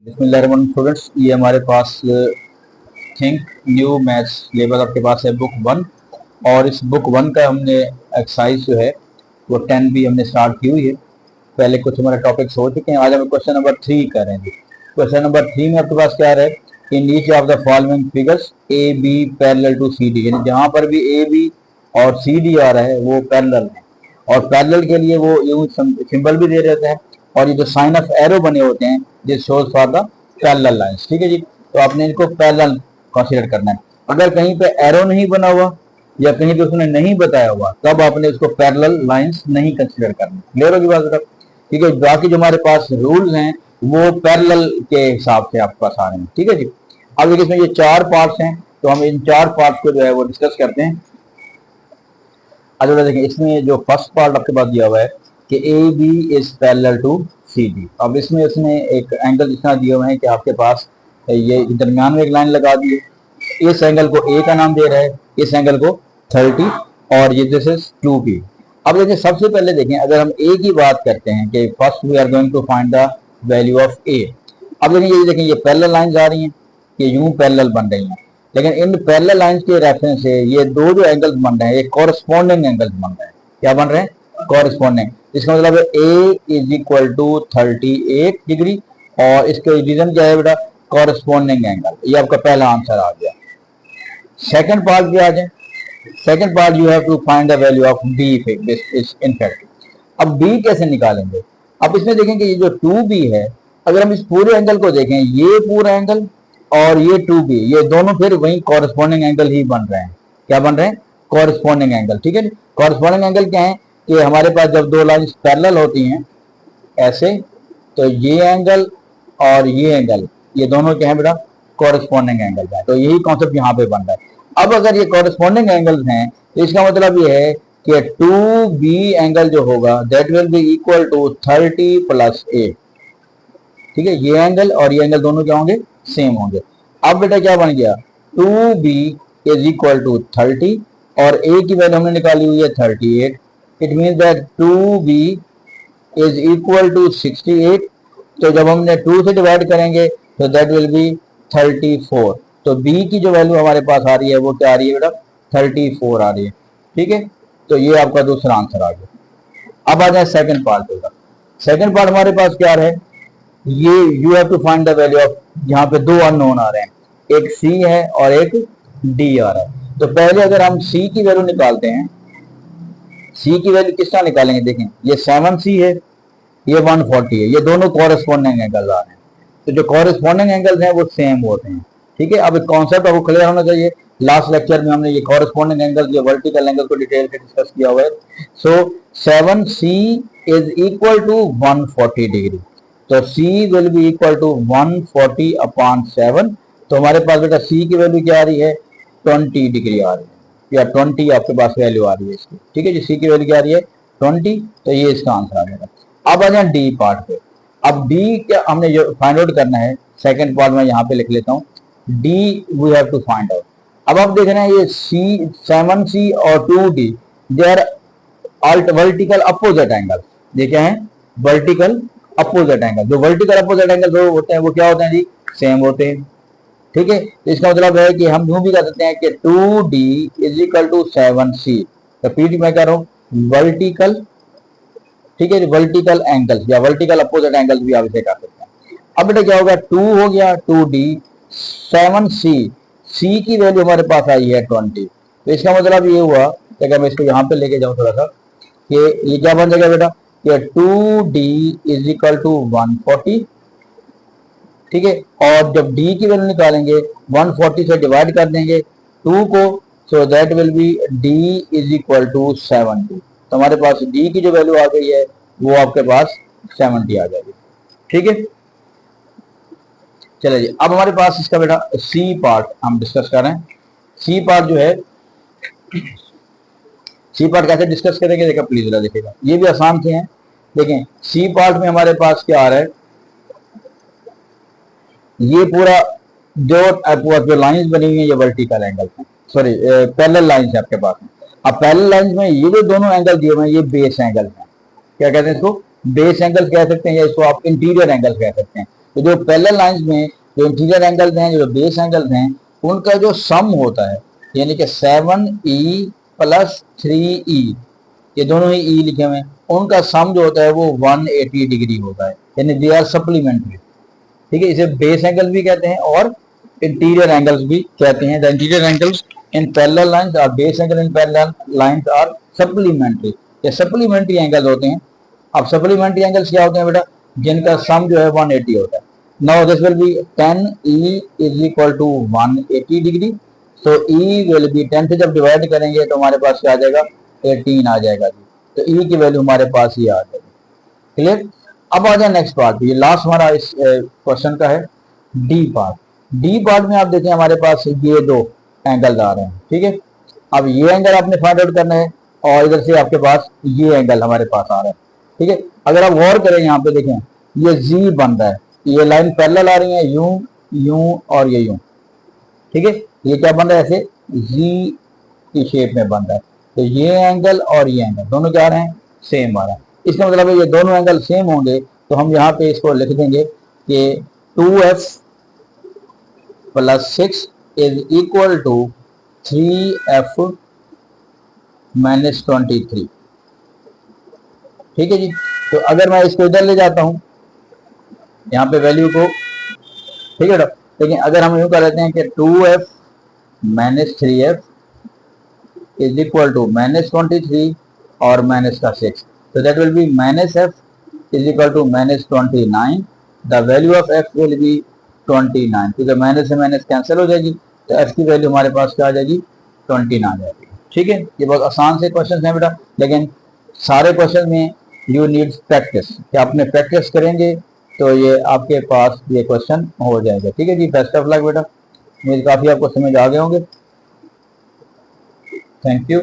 बिस्मिल्लाहिर्रहमानिर्रहीम स्टूडेंट्स, ये हमारे पास थिंक न्यू मैथ्स सिलेबस आपके पास है बुक 1। और इस बुक 1 का हमने एक्सरसाइज जो है वो 10 भी हमने स्टार्ट की हुई है। पहले कुछ हमारे टॉपिक्स हो चुके हैं। आज हम क्वेश्चन नंबर 3 कर रहे हैं। क्वेश्चन नंबर 3 में आपके पास क्या है, in each of the following figures A B parallel to C D, यानी जहां पर भी ए बी और सी डी आ रहा है वो पैरेलल है। और पैरेलल के लिए वो यूं सिंबल भी दे देते हैं और ये जो साइन ऑफ एरो बने होते हैं this shows for the parallel lines. ठीक है जी, तो आपने इनको पैरेलल कंसीडर करना है। अगर कहीं पे एरो नहीं बना हुआ या कहीं पे उसने नहीं बताया हुआ तब आपने इसको पैरेलल लाइंस नहीं कंसीडर करना। क्लियर होगी बात बेटा? ठीक है, बाकी जो हमारे पास रूल्स हैं वो पैरेलल के हिसाब से आपके पास आ रहे हैं। ठीक है जी, अब देखिए इसमें ये 4 पार्ट्स हैं, तो हम इन 4 पार्ट्स को जो है वो डिस्कस करते हैं। आज देखिए इसमें जो फर्स्ट पार्ट आपके पास दिया हुआ है कि A B is parallel to C D. अब इसमें उसने एक एंगल जितना दिया हुआ है कि आपके पास ये दरमियान में एक लाइन लगा दी है। इस एंगल को ए का नाम दे रहा है, इस एंगल को 30 और ये दिस इज 2b। अब देखिए सबसे पहले देखें, अगर हम ए की बात करते हैं कि first we are going to find the value of A. अब देखिए ये देखें ये पैरेलल लाइंस आ रही हैं, ये यूं पैरेलल बन रही हैं, लेकिन इन पैरेलल लाइंस के रेफरेंस से ये दो जो एंगल्स बन रहे हैं ये कॉरस्पॉन्डिंग एंगल्स बन रहे हैं। क्या बन रहे हैं? कॉरस्पॉन्डिंग। इसका मतलब है ए इज इक्वल टू 38 डिग्री और इसके रीजन क्या है बेटा? Corresponding angle. ये आपका पहला आंसर आ गया। सेकंड पार्ट पे आ जाए। Second part you have to find the value of D in fact. अब डी कैसे निकालेंगे? अब इसमें देखेंगे ये जो 2b है, अगर हम इस पूरे एंगल को देखें, ये पूरा एंगल और ये 2b, ये दोनों फिर वही कॉरस्पॉन्डिंग एंगल ही बन रहे हैं। क्या बन रहे हैं? Corresponding angle. ठीक है, कॉरस्पॉन्डिंग एंगल क्या है कि हमारे पास जब दो लाइंस पैरेलल होती हैं ऐसे, तो ये एंगल और ये एंगल ये दोनों क्या है बेटा? कॉरस्पॉन्डिंग एंगल है। तो यही कॉन्सेप्ट यहाँ पे बन रहा है। अब अगर ये कॉरस्पॉन्डिंग एंगल्स हैं तो इसका मतलब ये है कि 2b एंगल जो होगा that will be equal to 30 plus a। ठीक है, ये एंगल और ये एंगल दोनों क्या होंगे? सेम होंगे। अब बेटा क्या बन गया? 2b इज इक्वल टू 30 और a की वैल्यू हमने निकाली हुई है 38। It means that 2b is equal to 68। तो जब हमने 2 से डिवाइड करेंगे तो दैट विल बी 34। तो b की जो वैल्यू हमारे पास आ रही है वो क्या आ रही है बेटा? 34 आ रही है। ठीक है, तो ये आपका दूसरा आंसर आ गया। अब आ जाए सेकंड पार्ट होगा। सेकंड पार्ट हमारे पास क्या है? ये you have to find the value of, यहाँ पे दो अननोन आ रहे हैं, एक c है और एक d आ रहा है। तो पहले अगर हम c की वैल्यू निकालते हैं, c की वैल्यू किस तरह निकालेंगे? देखें ये 7c है, ये 140 है, ये दोनों कॉरेस्पॉन्डिंग एंगल आ रहे हैं। तो जो कॉरेस्पॉन्डिंग एंगल्स हैं वो सेम होते हैं। ठीक है, अब कॉन्सेप्ट आपको क्लियर होना चाहिए। लास्ट लेक्चर में हमने ये कॉरेस्पॉन्डिंग एंगल, ये वर्टिकल एंगल को डिटेल से डिस्कस किया हुआ है। So 7c is equal to 140 degree. तो c will be equal to 140 upon 7। तो हमारे पास बेटा c की वैल्यू क्या आ रही है? 20 डिग्री आ रही है, या 20 आपके पास वैल्यू आ रही है इसकी। ठीक है जी, c की वैल्यू क्या आ रही है? 20। तो ये इसका आंसर आ जाएगा। अब आ जाए डी पार्ट पे। अब डी क्या हमने जो फाइंड आउट करना है, सेकंड पार्ट में यहाँ पे लिख लेता हूँ, D we have to find out. अब आप देख रहे हैं ये सी 7c और 2d they are vertical opposite angle. ये क्या है? Vertical opposite angle. जो वर्टिकल अपोजिट एंगल होते हैं वो क्या होते हैं जी? सेम होते हैं। ठीक है, तो इसका मतलब है कि हम यूं भी कर सकते हैं कि 2d is equal to 7c। तो पीडी मैं कह रहा हूँ वर्टिकल, ठीक है, वर्टिकल एंगल या वर्टिकल अपोजिट एंगल भी आप इसे कर सकते हैं। अब बेटा क्या होगा? 2 हो गया 2d, 7c, c की वैल्यू हमारे पास आई है 20। तो इसका मतलब ये हुआ कि अगर मैं इसको यहाँ पे लेके जाऊँ थोड़ा सा, कि ये क्या बन जाएगा बेटा? कि 2d इज इक्वल टू 140। ठीक है, और जब d की वैल्यू निकालेंगे 140 से डिवाइड कर देंगे 2 को, so that will be d is equal to 70। तो हमारे पास d की जो वैल्यू आ गई है वो आपके पास 70 आ जाएगी। ठीक है, चलिए जी, अब हमारे पास इसका बेटा c पार्ट हम डिस्कस कर रहे हैं। c पार्ट जो है, c पार्ट कैसे डिस्कस करेंगे देखा प्लीज जरा देखिएगा, ये भी आसान से हैं। देखें c पार्ट में हमारे पास क्या आ रहा है, ये पूरा जो लाइंस बनी हुई है ये वर्टिकल एंगल है, सॉरी पैरेलल लाइंस है आपके पास। अब पैरेलल लाइंस में ये जो दोनों एंगल दिए हुए हैं ये बेस एंगल है। क्या कहते हैं इसको? बेस एंगल कह सकते हैं, या इसको आप इंटीरियर एंगल कह सकते हैं। तो जो पैरेलल लाइंस में जो इंटीरियर एंगल्स हैं, जो बेस एंगल्स हैं, उनका जो सम होता है, यानी कि 7E प्लस 3E, ये दोनों ही ई लिखे हुए हैं, उनका सम जो होता है वो 180 डिग्री होता है, यानी दे आर सप्लीमेंट्री। ठीक है, इसे बेस एंगल भी कहते हैं और इंटीरियर एंगल्स भी कहते हैं। The interior angles in parallel lines और base angle in parallel lines are supplementary, ये सप्लीमेंट्री एंगल होते हैं। अब सप्लीमेंट्री एंगल्स क्या होते हैं बेटा, जिनका सम जो है 180 होता है। Now this will be 10E is equal to 180 degree, तो E विल बी 10 से जब डिवाइड करेंगे तो हमारे पास क्या आ जाएगा, 18 आ जाएगा जी। तो E की वैल्यू हमारे पास ही आ जाएगी। क्लियर। अब आ जाए नेक्स्ट पार्ट, ये लास्ट हमारा इस क्वेश्चन का है डी पार्ट। डी पार्ट में आप देखें हमारे पास ये दो एंगल आ रहे हैं। ठीक है, अब ये एंगल आपने फाइंड आउट करना है और इधर से आपके पास ये एंगल हमारे पास आ रहा है। ठीक है, अगर आप गौर करें यहाँ पे देखें ये जी बन रहा है, ये लाइन पैरेलल आ रही है, यूं यूं और ये यूं। ठीक है, ये क्या बन रहा है, ऐसे जी की शेप में बन रहा है। तो ये एंगल और ये एंगल दोनों क्या आ रहे हैं, सेम आ रहा है। इसका मतलब है ये दोनों एंगल सेम होंगे, तो हम यहाँ पे इसको लिख देंगे कि 2F plus 6 is equal to 3F minus 23। ठीक है जी, तो अगर मैं इसको इधर ले जाता हूँ यहाँ पे वैल्यू को, ठीक है, लेकिन अगर हम यूं कर लेते हैं कि 2F minus 3F is equal to minus 23 और माइनस का 6, so that will be minus f is equal to minus 29, the value of f will be 29, क्योंकि माइनस से माइनस कैंसिल हो जाएगी, तो f की वैल्यू हमारे पास क्या आ जाएगी, 29 आ जाएगी। ठीक है, ये बहुत आसान से क्वेश्चन हैं बेटा, लेकिन सारे क्वेश्चन में यू नीड प्रैक्टिस, कि आपने प्रैक्टिस करेंगे तो ये आपके पास ये क्वेश्चन हो जाएगा। ठीक है जी, बेस्ट ऑफ लक बेटा, मुझे काफ़ी आपको समझ आ गए होंगे। Thank you.